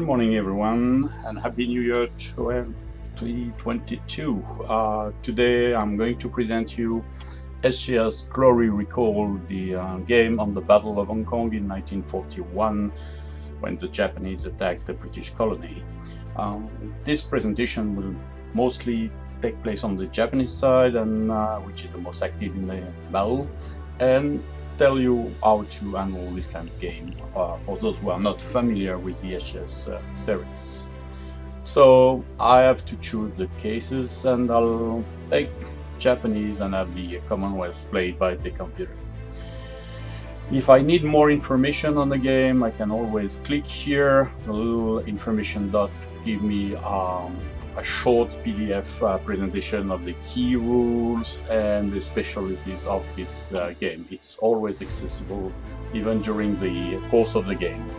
morning, everyone, and Happy New Year 2022. Today I'm going to present you SGS Glory Recalled, the game on the Battle of Hong Kong in 1941 when the Japanese attacked the British colony. This presentation will mostly take place on the Japanese side, and which is the most active in the battle, and tell you how to handle this kind of game for those who are not familiar with the SGS series. So I have to choose the cases, and I'll take Japanese and have the Commonwealth played by the computer. If I need more information on the game, I can always click here. The little information dot give me a short PDF presentation of the key rules and the specialties of this game. It's always accessible even during the course of the game.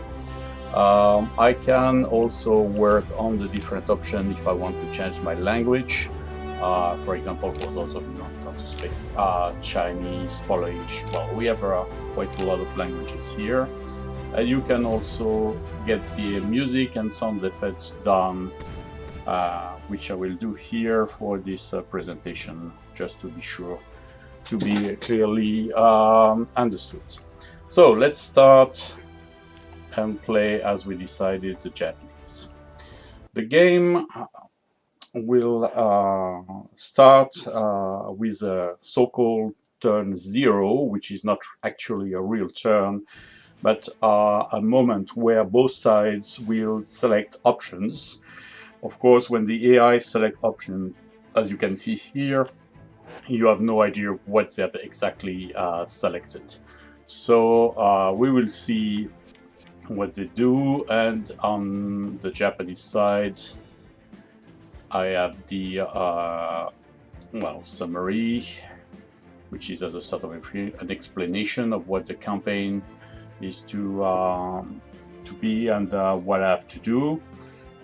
I can also work on the different options if I want to change my language. For example, for those of you who want to speak Chinese, Polish, well, we have quite a lot of languages here. And you can also get the music and sound effects done, which I will do here for this presentation, just to be sure to be clearly understood. So let's start and play as we decided the Japanese. The game will start with a so-called turn 0, which is not actually a real turn, but a moment where both sides will select options. Of course, when the AI select option, as you can see here, you have no idea what they have exactly selected. So we will see what they do, and on the Japanese side, I have the summary, which is as a sort of an explanation of what the campaign is to be and what I have to do.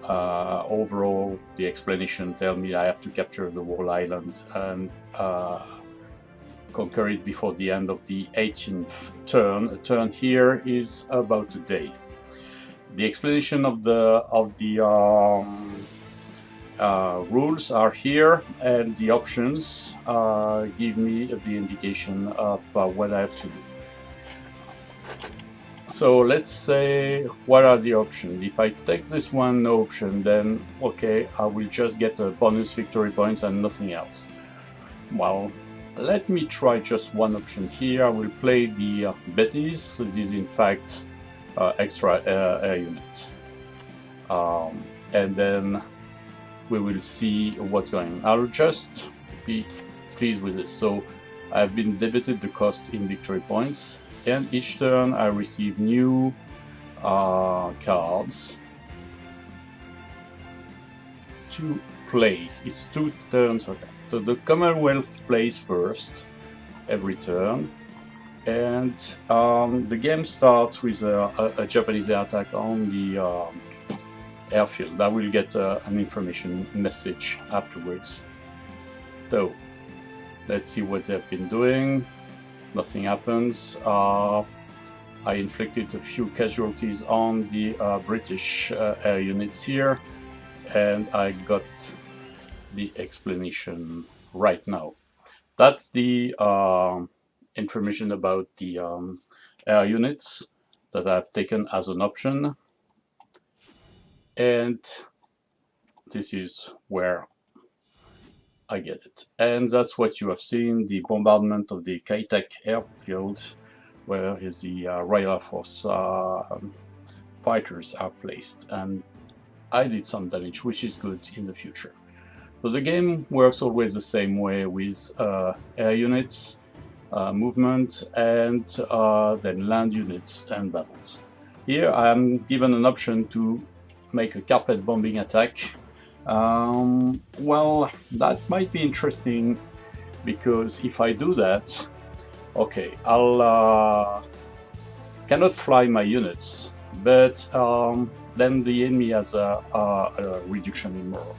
Overall, the explanation tells me I have to capture the whole island and conquer it before the end of the 18th turn. A turn here is about a day. The explanation of the rules are here, and the options give me the indication of what I have to do. So let's say, what are the options? If I take this one, no option, then okay, I will just get a bonus victory points and nothing else. Well, let me try just one option here. I will play the Betis. So this is in fact extra air unit. And then we will see what's going on. I'll just be pleased with this. So I've been debited the cost in victory points, and each turn I receive new cards to play. It's 2 turns. Okay. So the Commonwealth plays first every turn, and the game starts with a Japanese air attack on the airfield. I will get an information message afterwards. So let's see what they've been doing. Nothing happens. I inflicted a few casualties on the British air units here, and I got the explanation right now. That's the information about the air units that I've taken as an option, and this is where I get it. And that's what you have seen, the bombardment of the Kai-shek airfield, where the Royal Air Force fighters are placed, and I did some damage, which is good in the future. So the game works always the same way with air units, movement, and then land units and battles. Here I am given an option to make a carpet bombing attack. Well, that might be interesting, because if I do that, okay, I'll cannot fly my units, but then the enemy has a reduction in morale.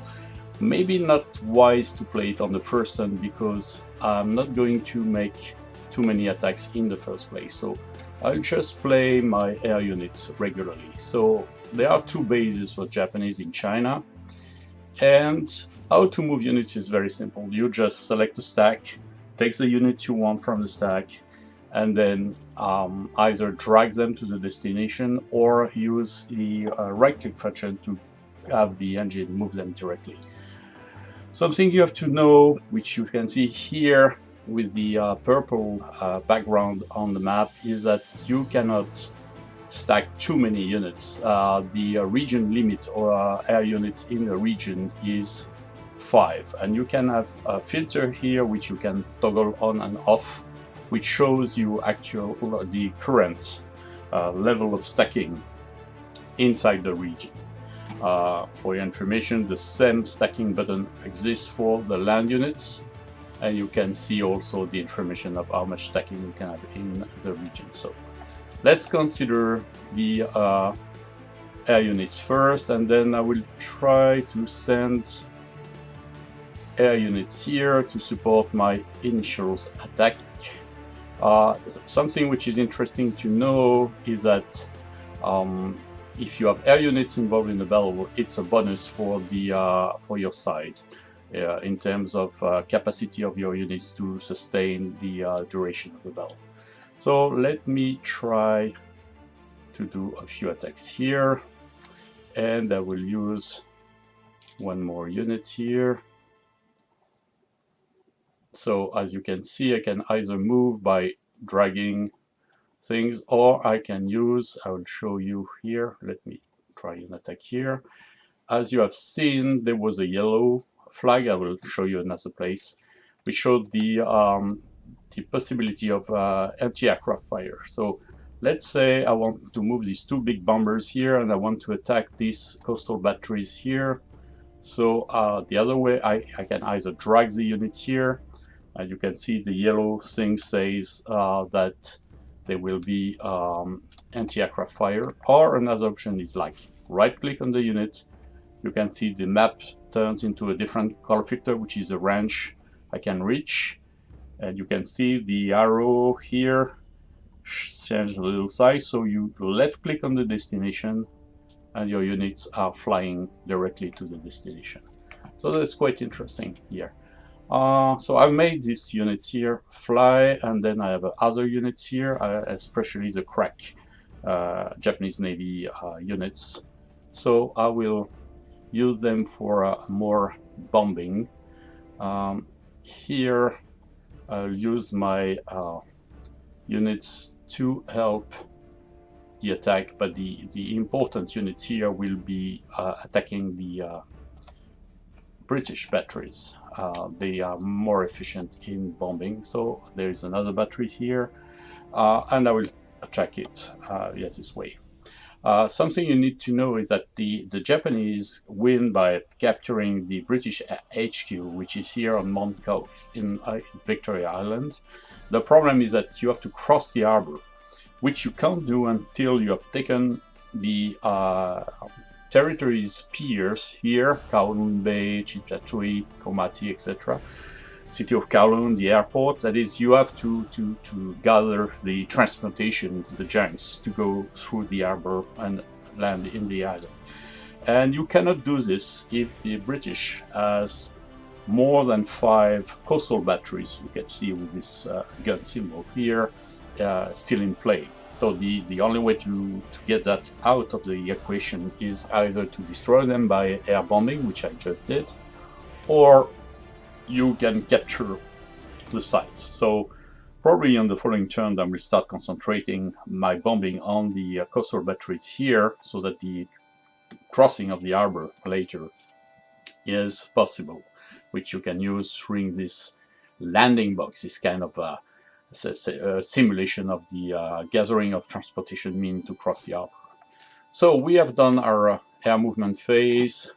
Maybe not wise to play it on the first turn, because I'm not going to make too many attacks in the first place. So I'll just play my air units regularly. So there are two bases for Japanese in China, and how to move units is very simple. You just select a stack, take the unit you want from the stack, and then either drag them to the destination or use the right-click function to have the engine move them directly. Something you have to know, which you can see here with the purple background on the map, is that you cannot stack too many units. The region limit or air units in the region is 5, and you can have a filter here which you can toggle on and off, which shows you the current level of stacking inside the region. For your information, the same stacking button exists for the land units, and you can see also the information of how much stacking you can have in the region. So let's consider the air units first, and then I will try to send air units here to support my initial attack. Something which is interesting to know is that if you have air units involved in the battle, it's a bonus for your side in terms of capacity of your units to sustain the duration of the battle. So let me try to do a few attacks here, and I will use one more unit here. So as you can see, I can either move by dragging things, or I can use, I will show you here, let me try an attack here. As you have seen, there was a yellow flag, I will show you another place, which showed the possibility of anti-aircraft fire. So let's say I want to move these two big bombers here, and I want to attack these coastal batteries here. So the other way, I can either drag the units here, and you can see the yellow thing says that there will be anti-aircraft fire, or another option is like right-click on the unit. You can see the map turns into a different color filter, which is a range I can reach, and you can see the arrow here change a little size, so you left-click on the destination, and your units are flying directly to the destination. So that's quite interesting here. So I've made these units here fly, and then I have other units here, especially the crack Japanese Navy units. So I will use them for more bombing. Here I'll use my units to help the attack, but the important units here will be attacking the British batteries. They are more efficient in bombing. So there is another battery here, and I will attack it this way. Something you need to know is that the Japanese win by capturing the British HQ, which is here on Mount Cove in Victoria Island. The problem is that you have to cross the harbor, which you can't do until you have taken the territories peers here, Kowloon Bay, Chitpatui, Komati, etc. City of Kowloon, the airport. That is, you have to gather the transportation, the junks, to go through the harbor and land in the island. And you cannot do this if the British has more than 5 coastal batteries, you can see with this gun symbol here, still in play. So the only way to get that out of the equation is either to destroy them by air bombing, which I just did, or you can capture the sites. So probably on the following turn I will start concentrating my bombing on the coastal batteries here, so that the crossing of the harbor later is possible, which you can use through this landing box, this kind of a simulation of the gathering of transportation mean to cross the harbor. So we have done our air movement phase.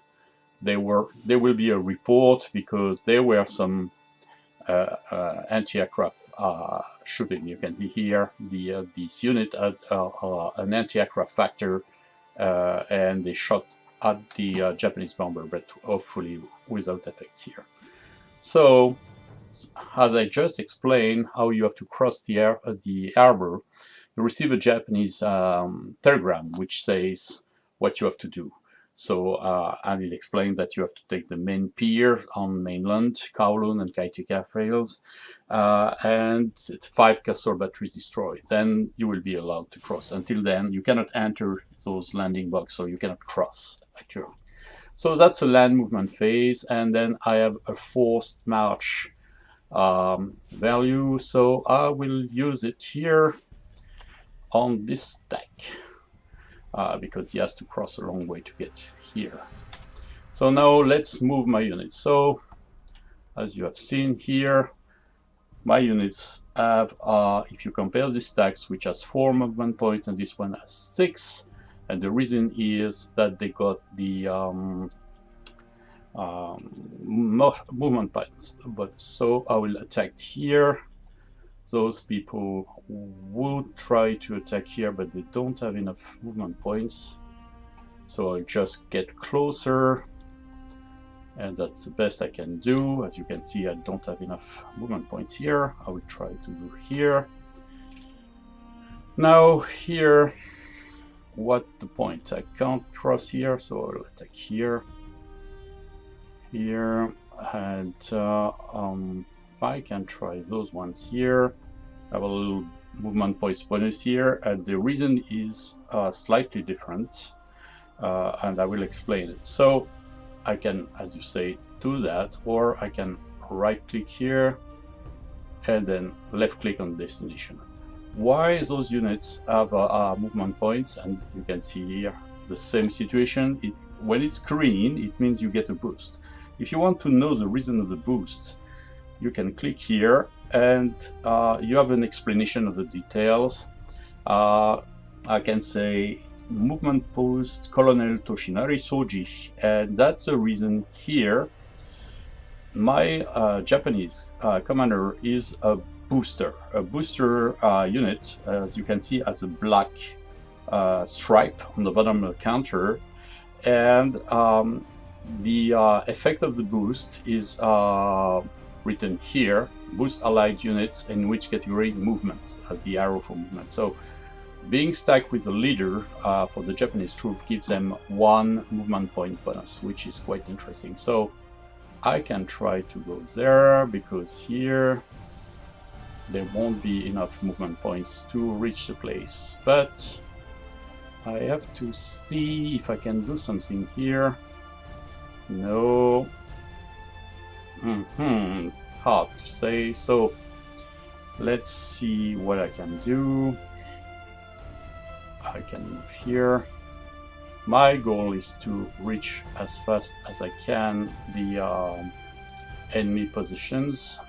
There will be a report because there were some anti-aircraft shooting. You can see here this unit had an anti-aircraft factor, and they shot at the Japanese bomber, but hopefully without effects here. So, as I just explained how you have to cross the harbor, you receive a Japanese telegram which says, what you have to do. So I will explain that you have to take the main pier on mainland, Kowloon and Kai-shek airfields, and 5 castle batteries destroyed. Then you will be allowed to cross. Until then, you cannot enter those landing boxes, so you cannot cross, actually. So that's a land movement phase, and then I have a forced march value, so I will use it here on this stack. Because he has to cross a long way to get here. So now let's move my units. So as you have seen here, my units have, if you compare these stacks, which has 4 movement points and this one has 6, and the reason is that they got the movement points. But so I will attack here. Those people would try to attack here, but they don't have enough movement points. So I'll just get closer, and that's the best I can do. As you can see, I don't have enough movement points here. I will try to do here. Now here, what the point? I can't cross here, so I'll attack here, here, and I can try those ones here. I have a little movement points bonus here, and the reason is slightly different, and I will explain it. So I can, as you say, do that, or I can right click here and then left click on destination. Why those units have movement points? And you can see here the same situation. When it's green, it means you get a boost. If you want to know the reason of the boost, you can click here and you have an explanation of the details. I can say movement post Colonel Toshinari Soji, and that's the reason here. My Japanese commander is a booster. A booster unit, as you can see, has a black stripe on the bottom of the counter, and the effect of the boost is written here: boost allied units in which category movement, the arrow for movement. So being stacked with a leader for the Japanese troops gives them 1 movement point bonus, which is quite interesting. So I can try to go there, because here there won't be enough movement points to reach the place, but I have to see if I can do something here. No. Hard to say. So let's see what I can do. I can move here. My goal is to reach as fast as I can the enemy positions,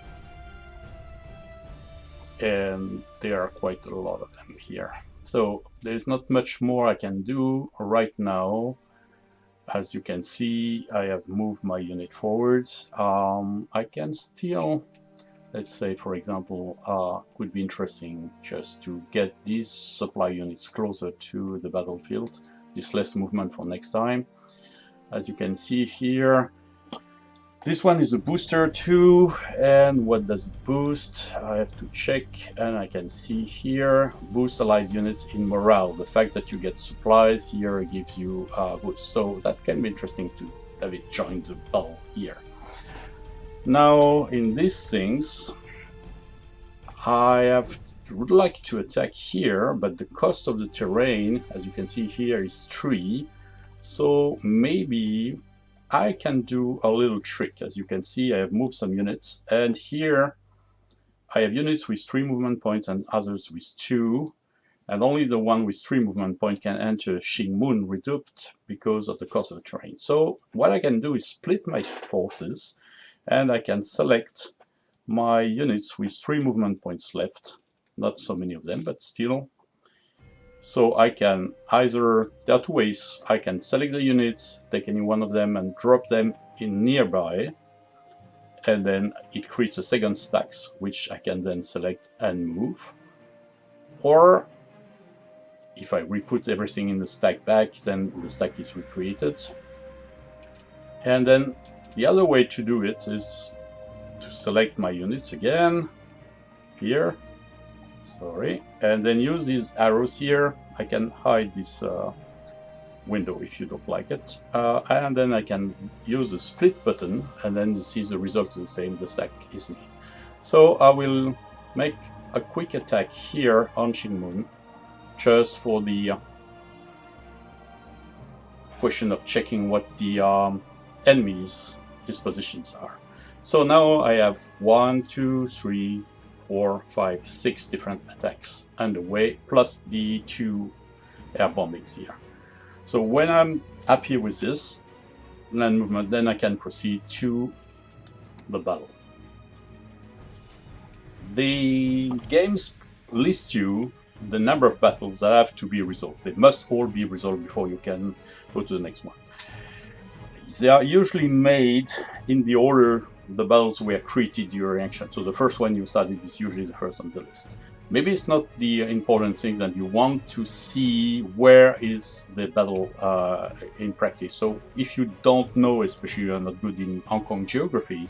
and there are quite a lot of them here. So there's not much more I can do right now. As you can see, I have moved my unit forwards. I can still, let's say, for example, could be interesting just to get these supply units closer to the battlefield. This less movement for next time. As you can see here, this one is a booster too, and what does it boost? I have to check, and I can see here, boost allied units in morale. The fact that you get supplies here gives you a boost, so that can be interesting to have it join the battle here. Now in these things, I would like to attack here, but the cost of the terrain, as you can see here, is 3. So maybe I can do a little trick. As you can see, I have moved some units, and here I have units with 3 movement points and others with 2, and only the one with 3 movement points can enter Shingmun Reduct because of the cost of the terrain. So what I can do is split my forces, and I can select my units with 3 movement points left. Not so many of them, but still. So I can either, there are 2 ways. I can select the units, take any one of them and drop them in nearby, and then it creates a second stacks, which I can then select and move. Or if I re-put everything in the stack back, then the stack is recreated. And then the other way to do it is to select my units again, here, sorry, and then use these arrows here. I can hide this window if you don't like it. And then I can use the split button, and then you see the result is the same, the stack is neat. So I will make a quick attack here on Shinmun, just for the question of checking what the enemy's dispositions are. So now I have 1, 2, 3, 4, 5, 6 different attacks underway, plus the 2 air bombings here. So when I'm happy with this land movement, then I can proceed to the battle. The games list you the number of battles that have to be resolved. They must all be resolved before you can go to the next one. They are usually made in the order the battles were created during action. So the first one you started is usually the first on the list. Maybe it's not the important thing that you want to see where is the battle in practice. So if you don't know, especially you're not good in Hong Kong geography,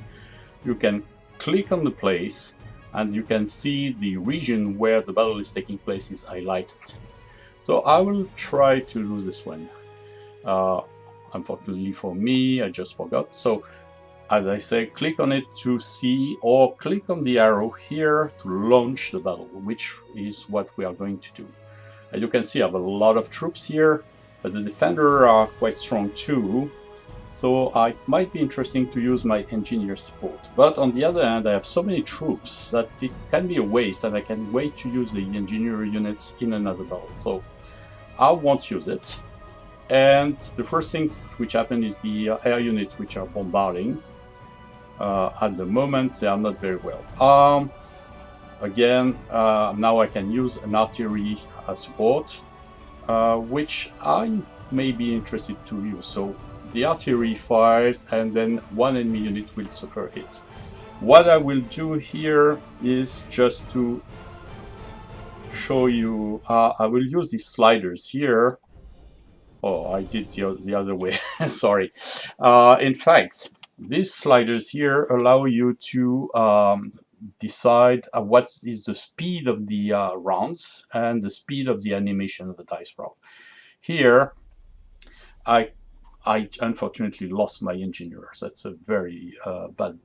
you can click on the place and you can see the region where the battle is taking place is highlighted. So I will try to do this one. Unfortunately for me, I just forgot. So as I say, click on it to see, or click on the arrow here to launch the battle, which is what we are going to do. As you can see, I have a lot of troops here, but the defenders are quite strong too. So it might be interesting to use my engineer support. But on the other hand, I have so many troops that it can be a waste, and I can wait to use the engineer units in another battle. So I won't use it. And the first things which happen is the air units which are bombarding. At the moment, they are not very well. Again, now I can use an artillery support, which I may be interested to use. So the artillery fires, and then one enemy unit will suffer hit. What I will do here is just to show you, I will use these sliders here. Oh, I did the other way, sorry. In fact, these sliders here allow you to decide what is the speed of the rounds and the speed of the animation of the dice roll. Here, I unfortunately lost my engineers. That's a very bad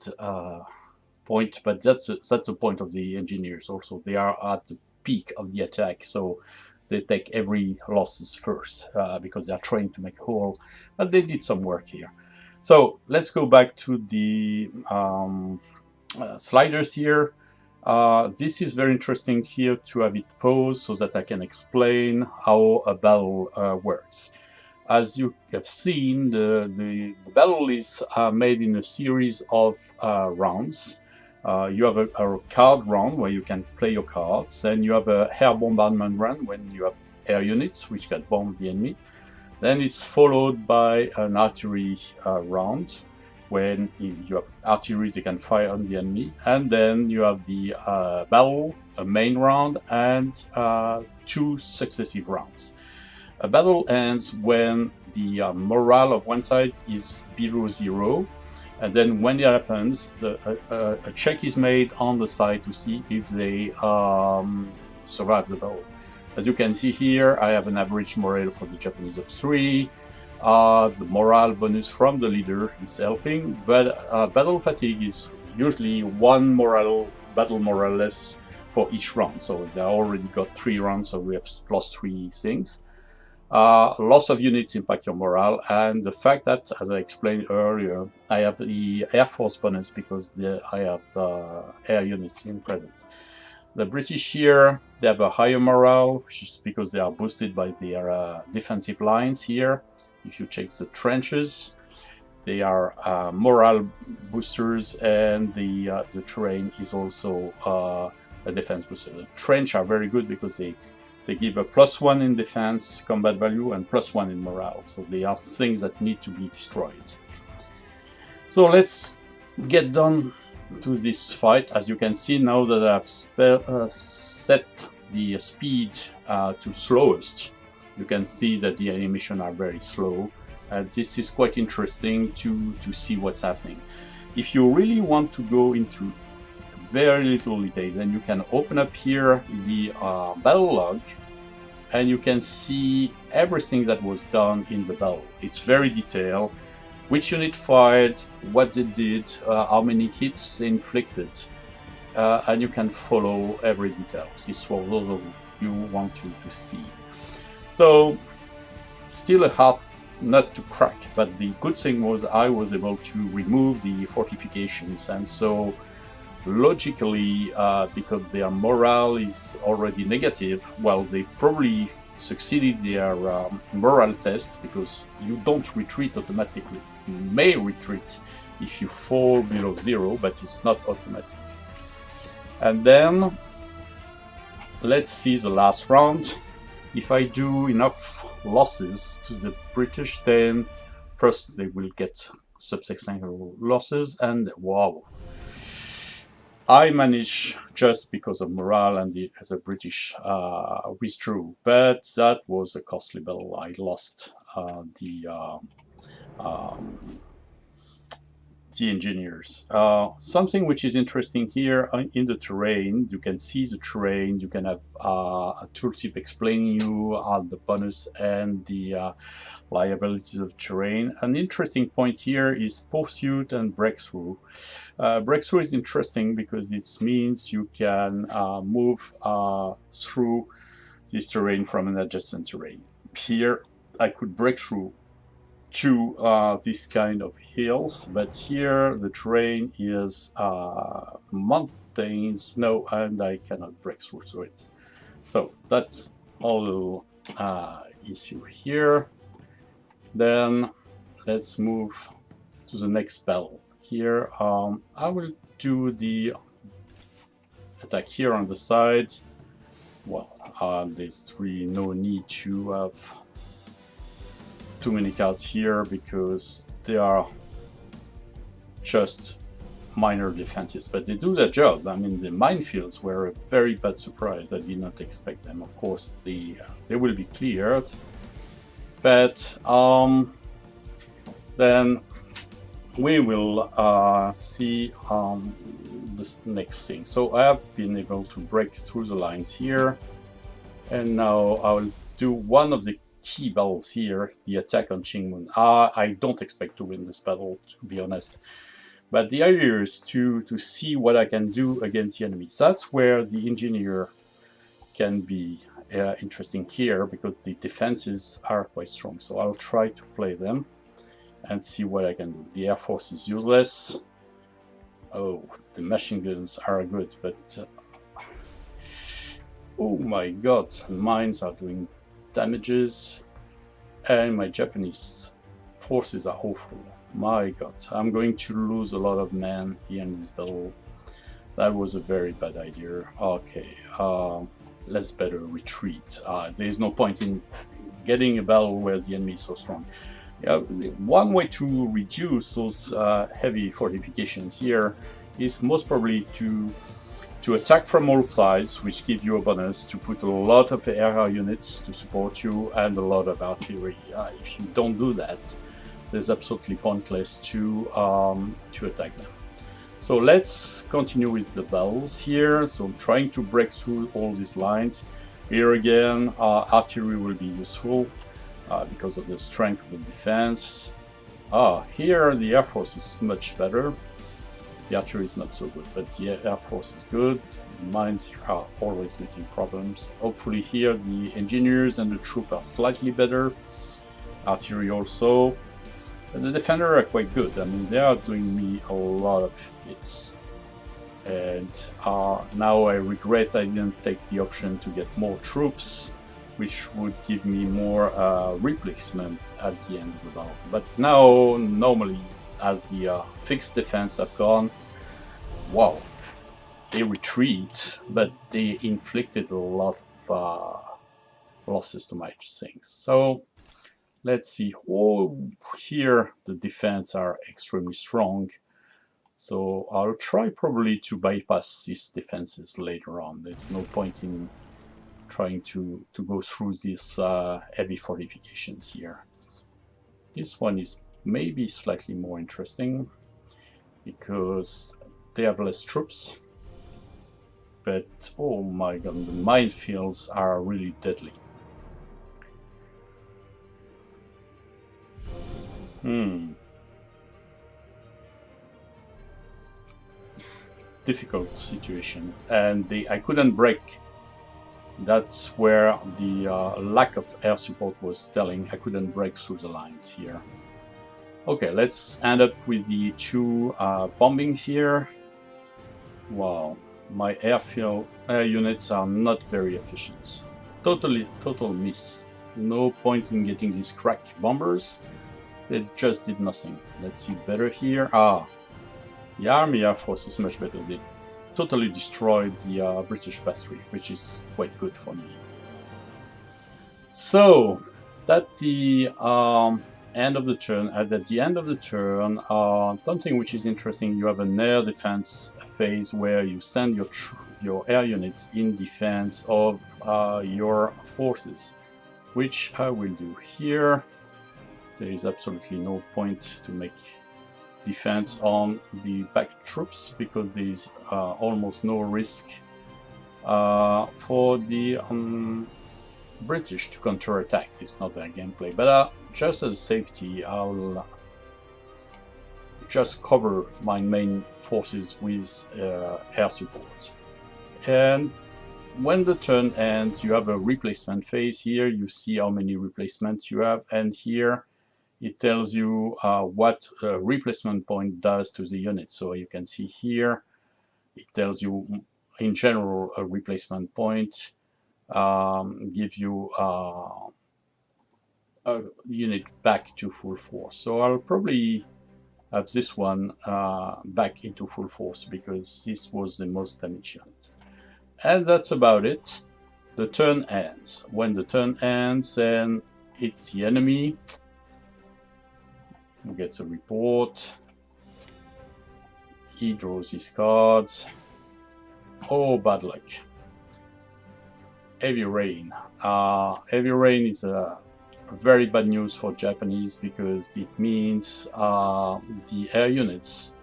point, but that's the point of the engineers also. They are at the peak of the attack, so they take every losses first because they are trying to make a hole, but they did some work here. So let's go back to the sliders here. This is very interesting here to have it paused so that I can explain how a battle works. As you have seen, the battle is made in a series of rounds. You have a card round where you can play your cards, then you have a air bombardment run when you have air units which can bomb the enemy. Then it's followed by an artillery round when you have artillery that can fire on the enemy, and then you have the battle, a main round, and 2 successive rounds. A battle ends when the morale of one side is below 0, and then when that happens, a check is made on the side to see if they survive the battle. As you can see here, I have an average morale for the Japanese of 3. The morale bonus from the leader is helping, but battle fatigue is usually 1 battle morale less for each round. So they already got 3 rounds, so we have lost 3 things. Loss of units impact your morale, and the fact that, as I explained earlier, I have the Air Force bonus because I have the air units in present. The British here, they have a higher morale, which is because they are boosted by their defensive lines here. If you check the trenches, they are morale boosters, and the terrain is also a defense booster. The trench are very good because they give a +1 in defense, combat value, and +1 in morale. So they are things that need to be destroyed. So let's get down to this fight. As you can see, now that I've set the speed to slowest, you can see that the animation are very slow. This is quite interesting to see what's happening. If you really want to go into very little detail, then you can open up here the battle log, and you can see everything that was done in the battle. It's very detailed, which unit fired, what they did, how many hits they inflicted, and you can follow every detail. It's for those of you who want to see. So, still a hard nut to crack, but the good thing was I was able to remove the fortifications, and so logically, because their morale is already negative, well, they probably succeeded their morale test, because you don't retreat automatically. You may retreat if you fall below 0, but it's not automatic. And then let's see the last round. If I do enough losses to the British, then first they will get subsectional losses, and wow, I managed just because of morale, and the British withdrew. But that was a costly battle. I lost the engineers. Something which is interesting here in the terrain, you can see the terrain, you can have a tooltip explaining you the bonus and the liabilities of terrain. An interesting point here is pursuit and breakthrough. Breakthrough is interesting because it means you can move through this terrain from an adjacent terrain. Here I could break through to this kind of hills, but here the terrain is mountains, snow, and I cannot break through it. So that's all issue here. Then let's move to the next battle. Here I will do the attack here on the side. Well, there's really no need to have too many cards here because they are just minor defenses, but they do their job. I mean, the minefields were a very bad surprise. I did not expect them. Of course, they will be cleared, but then we will see this next thing. So I have been able to break through the lines here, and now I will do one of the key battles here, the attack on Qingmun. I don't expect to win this battle, to be honest, but the idea is to see what I can do against the enemy. That's where the engineer can be interesting here, because the defenses are quite strong. So I'll try to play them and see what I can do. The Air Force is useless. Oh, the machine guns are good, but oh my god, mines are doing damages, and my Japanese forces are awful. My god, I'm going to lose a lot of men here in this battle. That was a very bad idea. Okay, let's better retreat. There's no point in getting a battle where the enemy is so strong. Yeah, one way to reduce those heavy fortifications here is most probably to attack from all sides, which give you a bonus to put a lot of air units to support you and a lot of artillery. If you don't do that, it's absolutely pointless to attack them. So let's continue with the battles here. So I'm trying to break through all these lines. Here again, artillery will be useful because of the strength of the defense. Here the Air Force is much better. The archery is not so good, but the Air Force is good. Mines are always making problems. Hopefully here the engineers and the troops are slightly better. Artillery also. But the defender are quite good. I mean, they are doing me a lot of hits. And now I regret I didn't take the option to get more troops, which would give me more replacement at the end of the battle. But now, normally, as the fixed defense have gone, wow, they retreat, but they inflicted a lot of losses to my things. So let's see. Here the defense are extremely strong, so I'll try probably to bypass these defenses later on. There's no point in trying to go through these heavy fortifications here. This one is maybe slightly more interesting because they have less troops, but oh my god, the minefields are really deadly. Difficult situation, and I couldn't break. That's where the lack of air support was telling. I couldn't break through the lines here. Okay, let's end up with the two bombings here. Wow, my airfield units are not very efficient. Total miss. No point in getting these crack bombers. They just did nothing. Let's see better here. The Army Air Force is much better. They totally destroyed the British battery, which is quite good for me. So that's the end of the turn. At the end of the turn, something which is interesting, you have an air defense phase where you send your air units in defense of your forces, which I will do here. There is absolutely no point to make defense on the back troops because there is almost no risk for the British to counterattack. It's not their gameplay, but just as safety, I'll just cover my main forces with air support. And when the turn ends, you have a replacement phase. Here you see how many replacements you have, and here it tells you what a replacement point does to the unit. So you can see here, it tells you in general a replacement point gives you a unit back to full force. So I'll probably have this one back into full force because this was the most damaged unit. And that's about it. The turn ends. When the turn ends, then it's the enemy who gets a report. He draws his cards. Oh, bad luck. Heavy rain. Heavy rain is very bad news for Japanese because it means the air units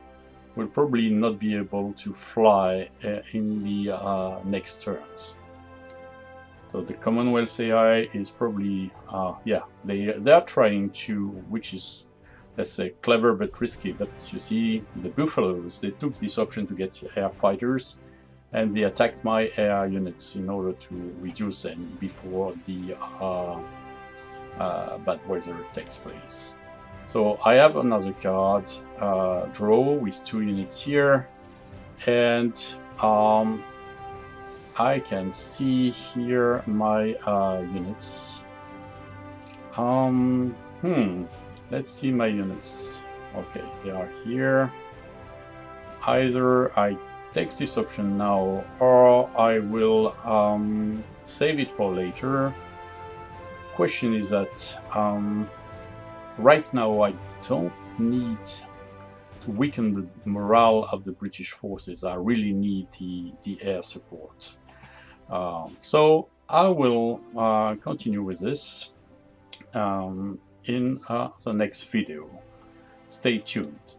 will probably not be able to fly in the next turns. So the Commonwealth AI is probably, yeah, they are trying to, which is, let's say, clever but risky. But you see, the Buffaloes, they took this option to get air fighters, and they attacked my air units in order to reduce them before the bad weather takes place. So I have another card, draw, with 2 units here, and I can see here my units. Let's see my units. Okay, they are here. Either I take this option now, or I will save it for later. Question is that right now I don't need to weaken the morale of the British forces. I really need the air support. So I will continue with this in the next video. Stay tuned.